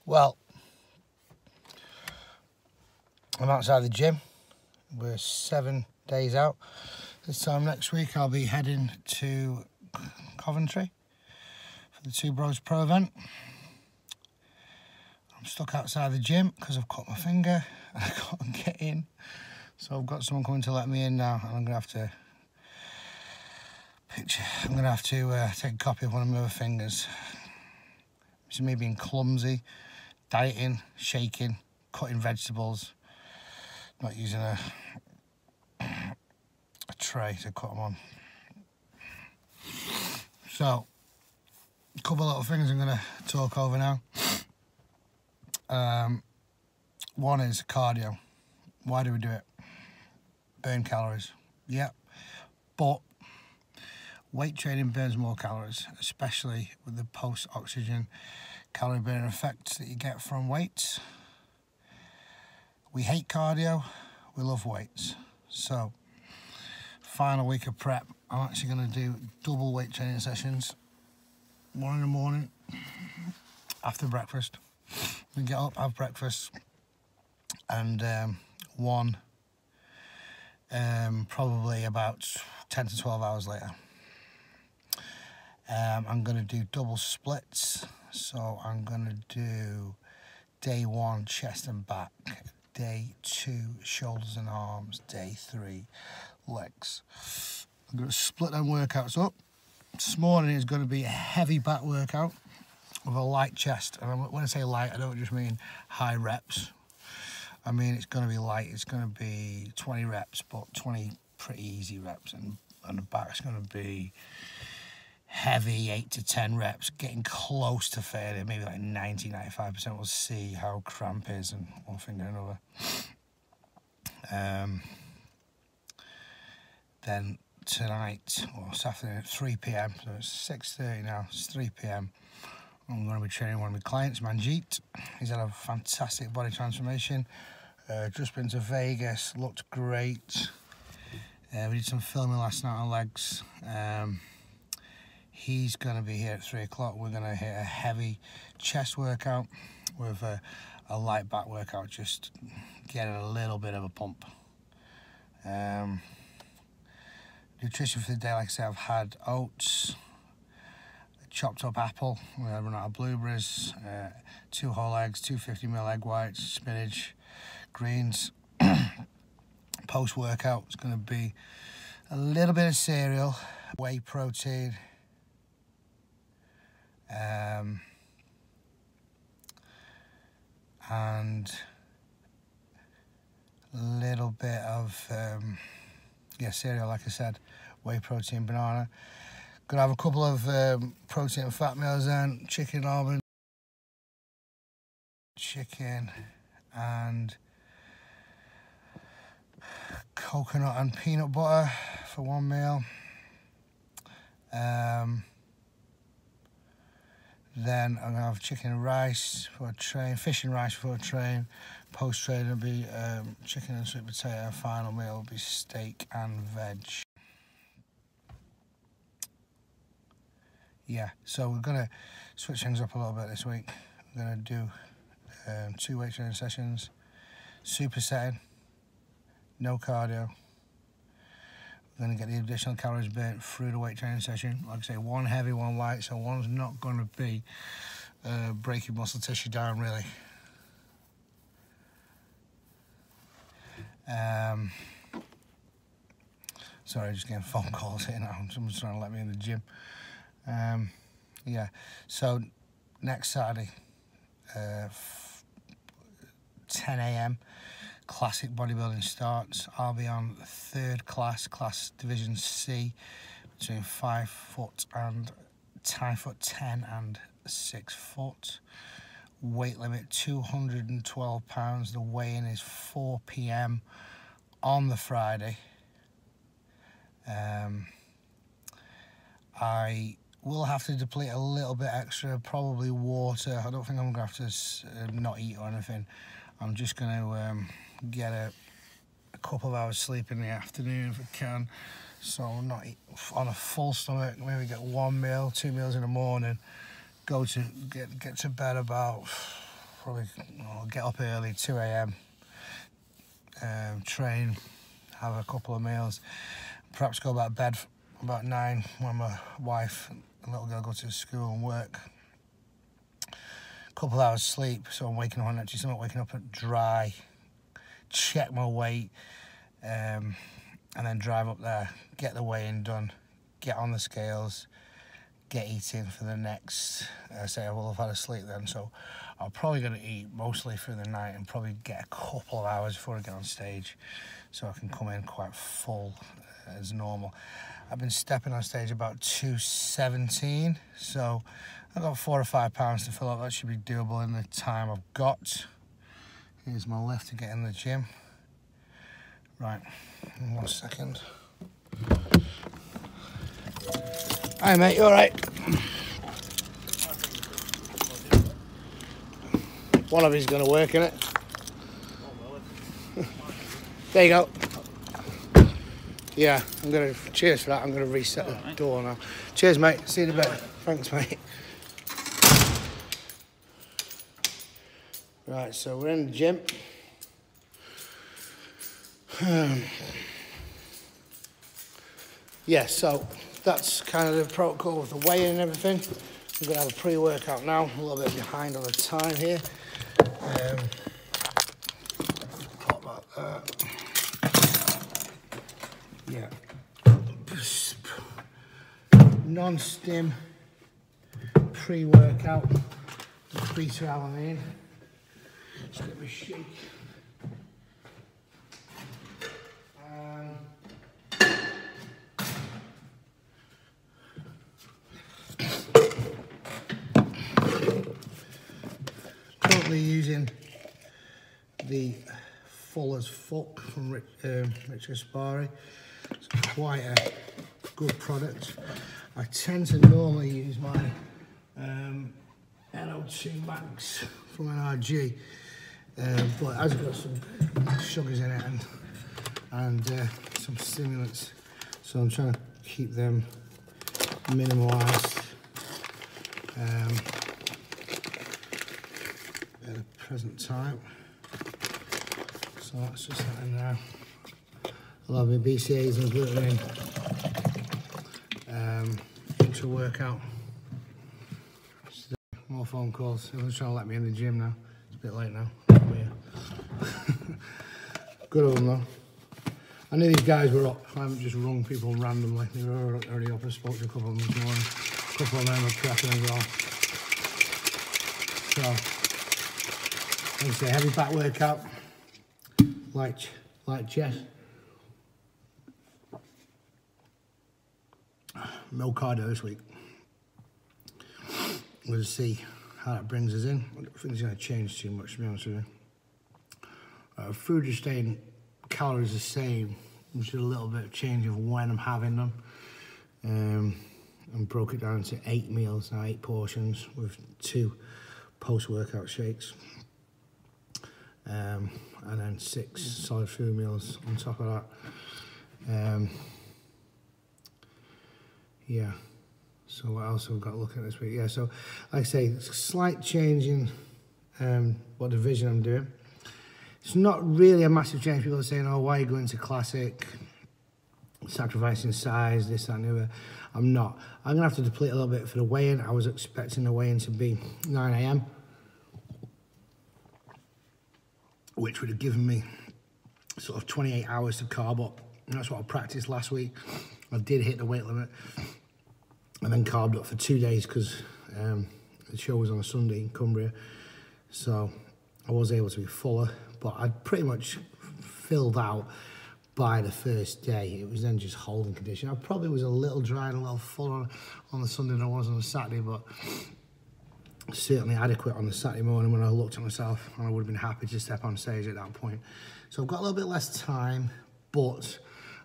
Well, I'm outside the gym. We're 7 days out. This time next week I'll be heading to Coventry for the Two Bros Pro event. I'm stuck outside the gym because I've cut my finger and I can't get in. So I've got someone coming to let me in now, and I'm gonna have to take a copy of one of my other fingers. It's me being clumsy, dieting, shaking, cutting vegetables, not using a tray to cut them on. So, a couple of little things I'm going to talk over now. One is cardio. Why do we do it? Burn calories. Yep. But weight training burns more calories, especially with the post-oxygen calorie burning effects that you get from weights. We hate cardio, we love weights. So, final week of prep, I'm actually going to do double weight training sessions. One in the morning, after breakfast. We get up, have breakfast, and one probably about 10 to 12 hours later. I'm going to do double splits, so I'm going to do day 1 chest and back, day 2 shoulders and arms, day 3 legs. I'm going to split them workouts up. This morning is going to be a heavy back workout with a light chest, and when I say light I don't just mean high reps. I mean it's going to be light. It's going to be 20 reps, but 20 pretty easy reps, and the back's going to be heavy, 8 to 10 reps, getting close to failure, maybe like 90-95%. We'll see how cramp is and one thing or another. Then tonight, or this afternoon at 3 p.m, so it's 6:30 now, it's 3 p.m, I'm going to be training one of my clients, Manjeet. He's had a fantastic body transformation. Just been to Vegas, looked great. We did some filming last night on legs. He's going to be here at 3 o'clock. We're going to hit a heavy chest workout with a light back workout, just getting a little bit of a pump. Nutrition for the day, like I said, I've had oats, a chopped up apple, we run out of blueberries, 2 whole eggs, 250ml egg whites, spinach, greens. Post-workout, it's going to be a little bit of cereal, whey protein, and a little bit of cereal, like I said, whey protein, banana. Gonna have a couple of protein and fat meals then, chicken, almond, chicken, and coconut and peanut butter for one meal. Then I'm gonna have chicken and rice for a train, fish and rice for a train. Post train will be chicken and sweet potato. Final meal will be steak and veg. Yeah, so we're gonna switch things up a little bit this week. We're gonna do 2 weight training sessions, supersetting, no cardio. We're going to get the additional calories burnt through the weight training session. Like I say, one heavy, one light, so one's not going to be breaking muscle tissue down, really. Sorry, just getting phone calls here now. Someone's trying to let me in the gym. Yeah, so next Saturday, 10 a.m, classic bodybuilding starts. I'll be on 3rd class Division C, between 5 foot and 10 and 6 foot. Weight limit 212 pounds. The weigh-in is 4 p.m. on the Friday. I will have to deplete a little bit extra, probably water. I don't think I'm going to have to not eat or anything. I'm just going to get a couple of hours sleep in the afternoon if I can, so not eat on a full stomach. Maybe get 1 meal, 2 meals in the morning, get to bed about probably get up early, 2 AM, train, have a couple of meals, perhaps go back to bed about 9 when my wife and little girl go to school and work. Couple of hours sleep, so I'm waking up on actually something, waking up at dry, check my weight, and then drive up there, get the weighing done, get on the scales, get eating for the next, say I will have had a sleep then, so I'm probably going to eat mostly through the night and probably get a couple of hours before I get on stage, so I can come in quite full as normal. I've been stepping on stage about 2:17, so I've got 4 or 5 pounds to fill up. That should be doable in the time I've got. Here's my lift to get in the gym. Right, in 1 second. Hi mate, you alright? One of these is going to work, innit? There you go. Yeah, I'm going to, cheers for that, I'm going to reset the door now. Cheers mate, see you in a bit. Thanks mate. Right, so we're in the gym. Yeah, so that's kind of the protocol with the weigh-in and everything. I'm going to have a pre-workout now, a little bit behind on the time here. Pop that there. Yeah. Non-stim pre-workout with beta-alanine. Just give me a shake. Currently using the Full as Fuck from Richard Gaspari. It's quite a good product. I tend to normally use my NO2 Max from NRG, but it has got some sugars in it and some stimulants, so I'm trying to keep them minimalised at the present time. So that's just that in there. A lot of my BCAAs and gluten into workout. More phone calls. Everyone's trying to let me in the gym now. It's a bit late now. Good of them though. I knew these guys were up. I haven't just rung people randomly. They were already up. I spoke to a couple of them this morning. A couple of them are prepping as well. So, like I say, heavy back workout. Light chest. No cardio this week. We'll see how that brings us in. I don't think it's going to change too much, to be honest with you. Food is staying calories the same, just a little bit of change of when I'm having them. And broke it down into 8 meals now, 8 portions with 2 post-workout shakes. And then 6 solid food meals on top of that. Yeah. So what else have we got to look at this week? Yeah, so like I say, slight change in what division I'm doing. It's not really a massive change. People are saying, oh, why are you going to classic? Sacrificing size, this, that, and the other. I'm not. I'm going to have to deplete a little bit for the weigh-in. I was expecting the weigh-in to be 9 AM, which would have given me sort of 28 hours to carb up. And that's what I practiced last week. I did hit the weight limit and then carved up for 2 days because the show was on a Sunday in Cumbria. So I was able to be fuller, but I'd pretty much filled out by the first day. It was then just holding condition. I probably was a little dry and a little fuller on the Sunday than I was on the Saturday, but certainly adequate on the Saturday morning when I looked at myself, and I would have been happy to step on stage at that point. So I've got a little bit less time, but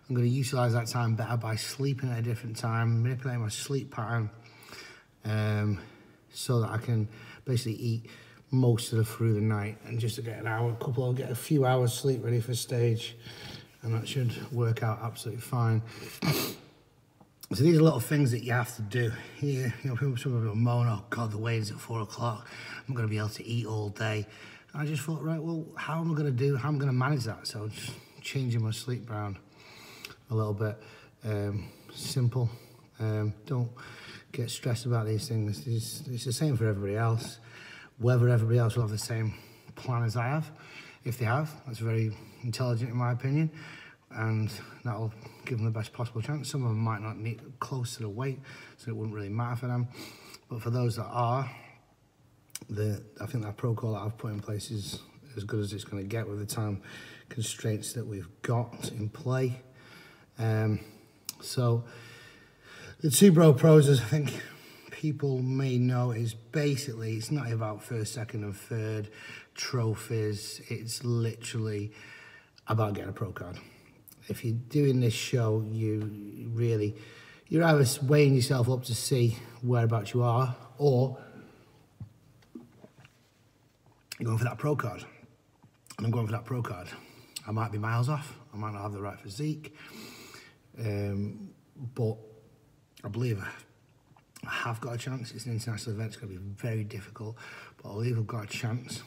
I'm going to utilise that time better by sleeping at a different time, manipulating my sleep pattern, so that I can basically eat most of through the night and just to get get a few hours sleep ready for stage, and that should work out absolutely fine. So these are little things that you have to do. Here, you know, some people moan, oh God, the weigh-in's at 4 o'clock. I'm going to be able to eat all day. And I just thought, right, well, how am I going to manage that? So just changing my sleep around a little bit. Simple. Don't get stressed about these things. It's the same for everybody else. Whether everybody else will have the same plan as I have. If they have, that's very intelligent in my opinion. And that'll give them the best possible chance. Some of them might not need close to the weight, so it wouldn't really matter for them. But for those that are, I think that protocol that I've put in place is as good as it's going to get with the time constraints that we've got in play. So the two Bro Pros, as I think people may know, is basically, it's not about first, second and third trophies. It's literally about getting a pro card. If you're doing this show, you're either weighing yourself up to see whereabouts you are, or you're going for that pro card. And I'm going for that pro card. I might be miles off. I might not have the right physique. But I believe I have got a chance. It's an international event. It's going to be very difficult. But I believe I've got a chance.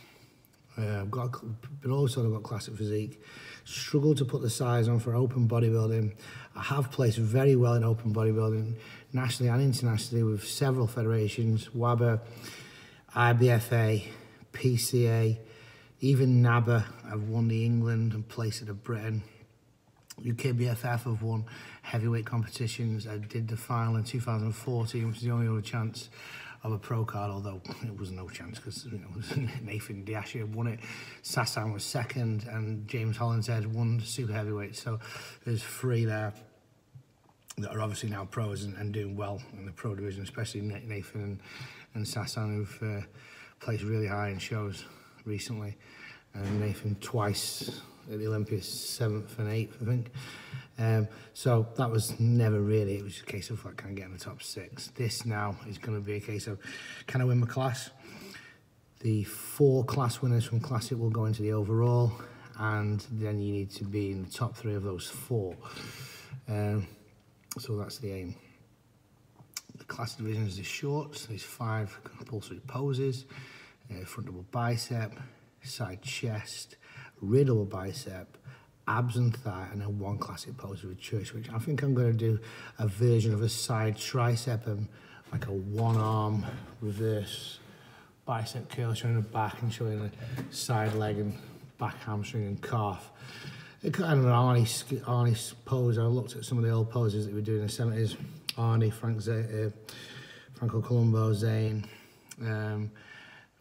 But also I've got classic physique. Struggled to put the size on for open bodybuilding. I have placed very well in open bodybuilding, nationally and internationally, with several federations, WABA, IBFA, PCA, even NABA. I've won the England and placed it at Britain. UKBFF have won heavyweight competitions. I did the final in 2014, which is the only other chance of a pro card, although it was no chance because Nathan Diashe had won it, Sassan was second, and James Hollinshead won the super heavyweight. So there's three there that are obviously now pros and doing well in the pro division, especially Nathan and Sassan, who've placed really high in shows recently. And Nathan twice at the Olympia, 7th and 8th, I think. So that was never really, it was a case of like, can I get in the top 6? This now is going to be a case of, can I win my class? The 4 class winners from Classic will go into the overall, and then you need to be in the top 3 of those 4. So that's the aim. The Classic division is the shorts. There's 5 compulsory poses, front double bicep, side chest, rear double bicep, abs and thigh, and then 1 classic pose with church, which I think I'm going to do a version of a side tricep and like a 1-arm reverse bicep curl, showing the back and showing the side leg and back hamstring and calf. It's kind of an Arnie pose. I looked at some of the old poses that we were doing in the 70s. Arnie, Franco Columbo, Zane.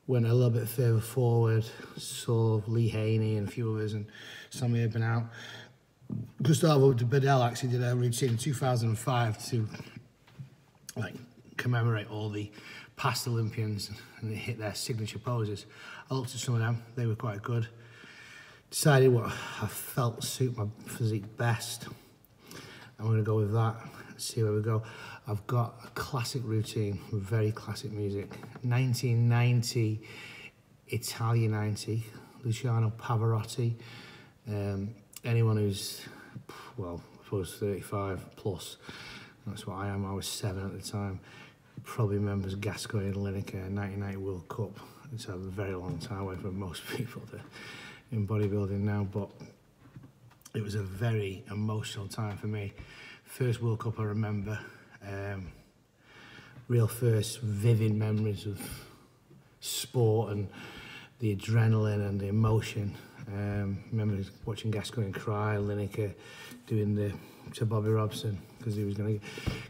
Went a little bit further forward, saw Lee Haney and a few others, and Sammy had been out. Gustavo Bedell actually did a routine in 2005 to like commemorate all the past Olympians and they hit their signature poses. I looked at some of them, they were quite good. Decided what I felt suit my physique best. I'm going to go with that, see where we go. I've got a classic routine with very classic music. 1990 Italia 90, Luciano Pavarotti. Anyone who's, well, I suppose 35 plus, that's what I am. I was 7 at the time. Probably remembers Gascoigne and Lineker 1990 World Cup. It's a very long time away from most people in bodybuilding now, but it was a very emotional time for me. First World Cup I remember. Real first vivid memories of sport and the adrenaline and the emotion. Remember watching Gascoigne cry, Lineker doing to Bobby Robson because he was going to.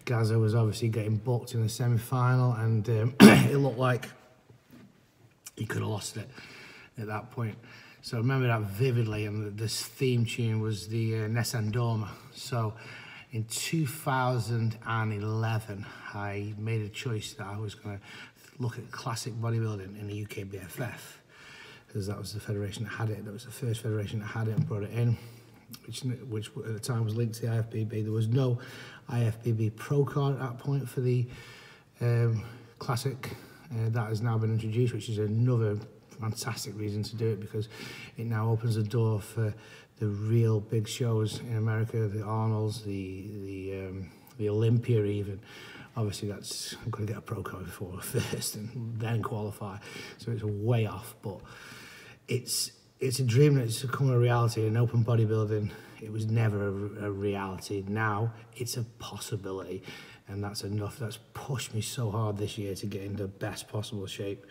Gaza was obviously getting booked in the semi-final, and it looked like he could have lost it at that point. So I remember that vividly, and this theme tune was the Nessun Dorma. So in 2011, I made a choice that I was going to look at classic bodybuilding in the UKBFF, because that was the federation that had it. That was the first federation that had it and brought it in, which at the time was linked to the IFBB. There was no IFBB pro card at that point for the classic. That has now been introduced, which is another fantastic reason to do it, because it now opens the door for the real big shows in America, the Arnolds, the the Olympia even. Obviously that's, I'm going to get a pro card before first and then qualify, so it's way off, but it's a dream that's become a reality. In open bodybuilding, it was never a reality. Now it's a possibility, and that's enough. That's pushed me so hard this year to get into the best possible shape.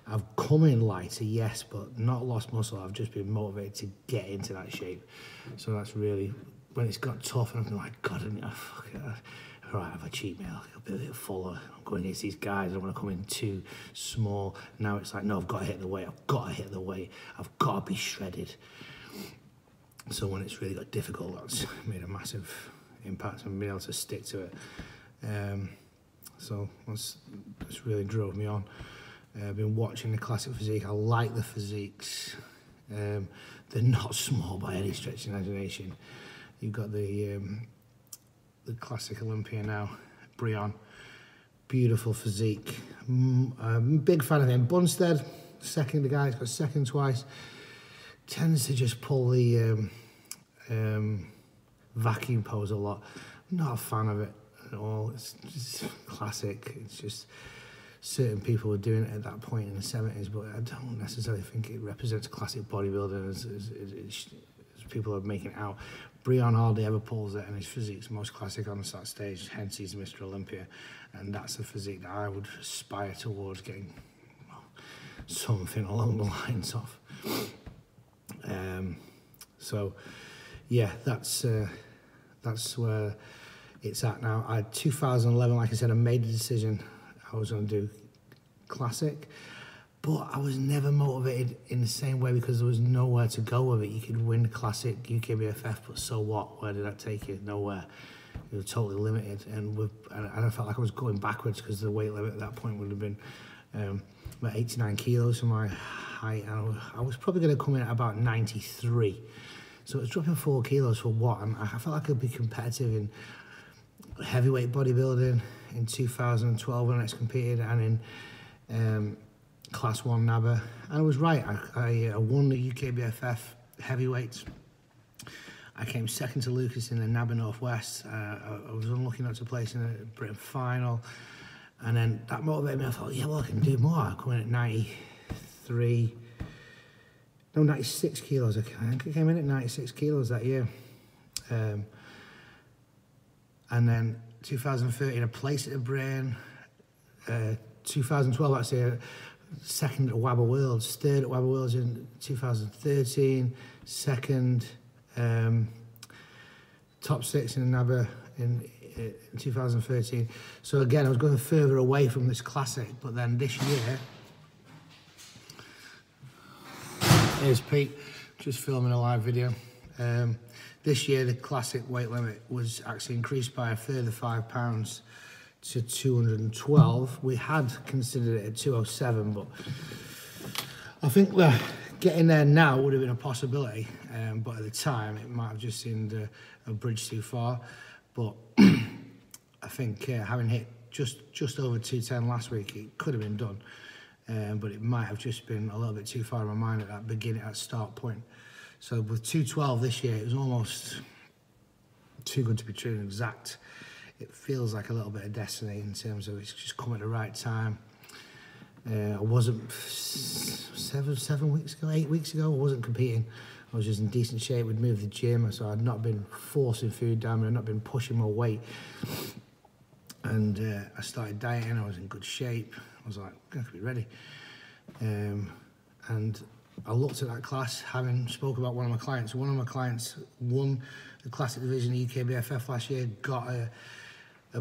I've come in lighter, yes, but not lost muscle. I've just been motivated to get into that shape. So that's really, when it's got tough and I've been like, God, all right, I have a cheat meal, I'll be a bit fuller. I'm going against these guys, I don't want to come in too small. Now it's like, no, I've got to hit the weight, I've got to hit the weight, I've got to be shredded. So when it's really got difficult, that's made a massive impact and being able to stick to it. So that's really drove me on. I've been watching the classic physique. I like the physiques. They're not small by any stretch of the imagination. You've got the classic Olympia now, Breon. Beautiful physique. I'm a big fan of him. Bunstead, second, the guy who's got second twice, tends to just pull the vacuum pose a lot. I'm not a fan of it at all. It's just classic. It's just certain people were doing it at that point in the 70s, but I don't necessarily think it represents classic bodybuilding as people are making it out. Breon hardly ever pulls it, and his physique's most classic on the start stage, hence he's Mr. Olympia, and that's the physique that I would aspire towards getting, well, something along the lines of. So yeah, that's where it's at now. 2011, like I said, I made the decision I was going to do classic, but I was never motivated in the same way because there was nowhere to go with it. You could win the classic UKBFF, but so what? Where did that take you? Nowhere. You were totally limited, and I felt like I was going backwards because the weight limit at that point would have been about 89 kilos for my height. I was probably going to come in at about 93, so it was dropping 4 kilos for what? And I felt like I could be competitive in heavyweight bodybuilding in 2012 when I next competed, and in Class 1 NABBA. And I was right, I won the UKBFF heavyweights. I came second to Lucas in the NABBA Northwest. I was unlucky not to place in the Britain final, and then that motivated me. I thought, yeah, well, I can do more. I come in at 96 kilos. I think I came in at 96 kilos that year. And then 2013, I placed at the Britain. 2012, actually, second at WABA Worlds, third at WABA Worlds in 2013, second, top 6 in NABBA in 2013. So again, I was going further away from this classic, but then this year, here's Pete, just filming a live video. This year, the classic weight limit was actually increased by a further £5 to 212. We had considered it at 207, but I think getting there now would have been a possibility. But at the time, it might have just seemed a bridge too far. But I think having hit just over 210 last week, it could have been done. But it might have just been a little bit too far in my mind at that start point. So with 212 this year, it was almost too good to be true and exact. It feels like a little bit of destiny in terms of it's just come at the right time. I wasn't 8 weeks ago, I wasn't competing. I was just in decent shape. We'd moved the gym, so I'd not been forcing food down me, I'd not been pushing my weight. And I started dieting, I was in good shape. I was like, I could be ready. And I looked at that class, having spoke about one of my clients. One of my clients won the classic division of UKBFF last year, got a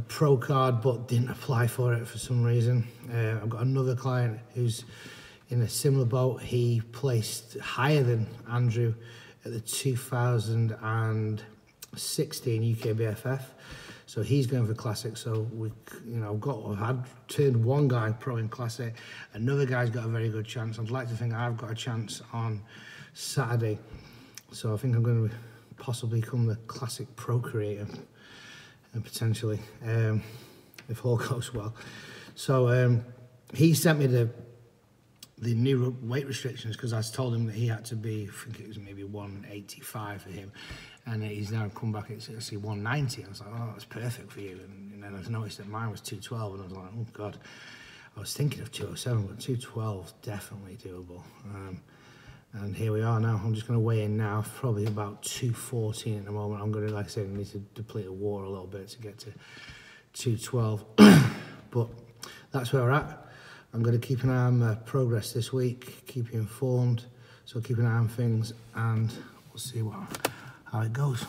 pro card, but didn't apply for it for some reason. I've got another client who's in a similar boat. He placed higher than Andrew at the 2016 UKBFF. So he's going for classic. So we, I've had turned one guy pro in classic. Another guy's got a very good chance. I'd like to think I've got a chance on Saturday. So I think I'm going to possibly become the classic pro creator, and potentially, if all goes well. So he sent me the new weight restrictions because I told him that he had to be, I think it was maybe 185 for him, and he's now come back at actually 190. I was like, oh, that's perfect for you. And then I noticed that mine was 212, and I was like, oh God. I was thinking of 207, but 212 definitely doable. And here we are now. I'm just going to weigh in now, probably about 214 at the moment. I'm going to, like I said, I need to deplete the water a little bit to get to 212. But that's where we're at. I'm going to keep an eye on my progress this week, keep you informed. So keep an eye on things, and we'll see how it goes.